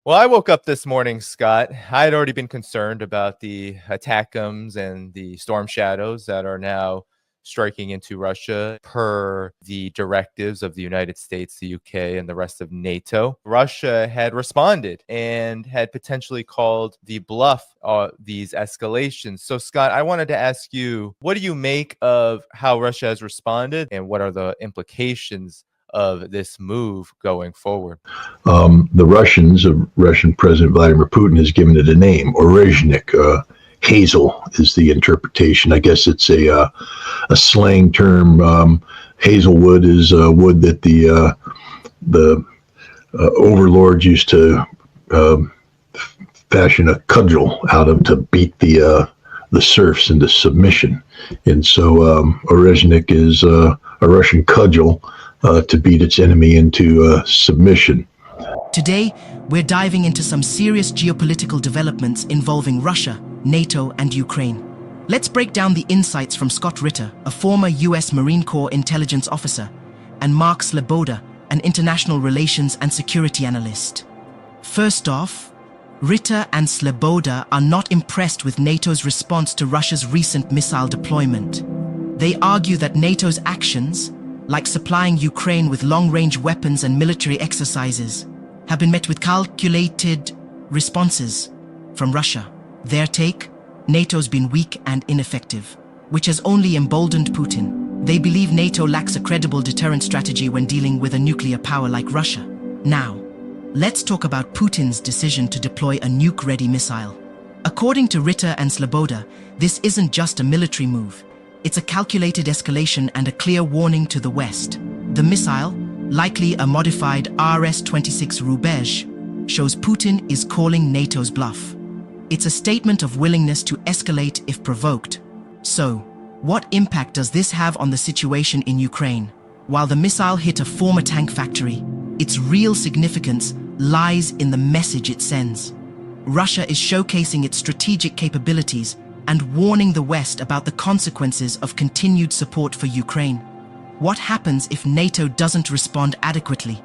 Well, I woke up this morning, Scott. I had already been concerned about the ATACMS and the storm shadows that are now striking into Russia per the directives of the United States, the UK, and the rest of NATO. Russia had responded and had potentially called the bluff these escalations. So, Scott, I wanted to ask you, what do you make of how Russia has responded, and what are the implications of this move going forward? The Russian President Vladimir Putin has given it a name, Orezhnik. Hazel is the interpretation. I guess it's a slang term. Hazelwood is wood that the overlords used to fashion a cudgel out of to beat the serfs into submission. And so Orezhnik is a Russian cudgel to beat its enemy into submission. Today, we're diving into some serious geopolitical developments involving Russia, NATO, and Ukraine. Let's break down the insights from Scott Ritter, a former US Marine Corps intelligence officer, and Mark Sleboda, an international relations and security analyst. First off, Ritter and Sleboda are not impressed with NATO's response to Russia's recent missile deployment. They argue that NATO's actions, like supplying Ukraine with long-range weapons and military exercises, have been met with calculated responses from Russia. Their take? NATO's been weak and ineffective, which has only emboldened Putin. They believe NATO lacks a credible deterrent strategy when dealing with a nuclear power like Russia. Now, let's talk about Putin's decision to deploy a nuke-ready missile. According to Ritter and Sleboda, this isn't just a military move. It's a calculated escalation and a clear warning to the West. The missile, likely a modified RS-26 Rubezh, shows Putin is calling NATO's bluff. It's a statement of willingness to escalate if provoked. So, what impact does this have on the situation in Ukraine? While the missile hit a former tank factory, its real significance lies in the message it sends. Russia is showcasing its strategic capabilities and warning the West about the consequences of continued support for Ukraine. What happens if NATO doesn't respond adequately?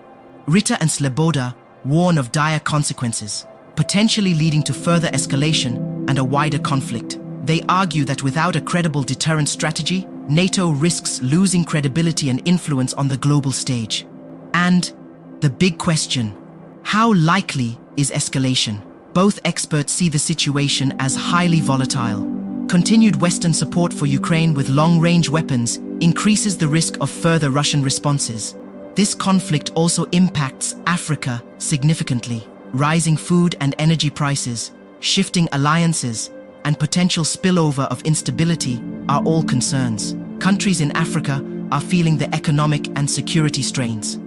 Ritter and Sleboda warn of dire consequences, potentially leading to further escalation and a wider conflict. They argue that without a credible deterrent strategy, NATO risks losing credibility and influence on the global stage. And the big question, how likely is escalation? Both experts see the situation as highly volatile. Continued Western support for Ukraine with long-range weapons increases the risk of further Russian responses. This conflict also impacts Africa significantly. Rising food and energy prices, shifting alliances, and potential spillover of instability are all concerns. Countries in Africa are feeling the economic and security strains.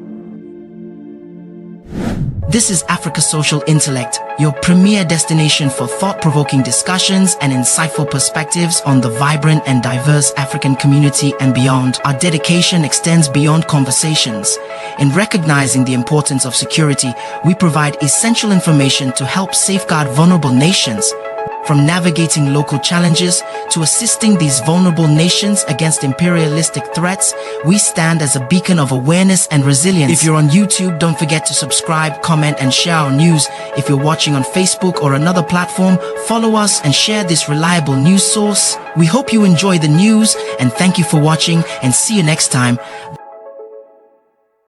This is Africa Social Intellect, your premier destination for thought-provoking discussions and insightful perspectives on the vibrant and diverse African community and beyond. Our dedication extends beyond conversations. In recognizing the importance of security, we provide essential information to help safeguard vulnerable nations. From navigating local challenges to assisting these vulnerable nations against imperialistic threats, we stand as a beacon of awareness and resilience. If you're on YouTube, don't forget to subscribe, comment, and share our news. If you're watching on Facebook or another platform, follow us and share this reliable news source. We hope you enjoy the news, and thank you for watching, and see you next time.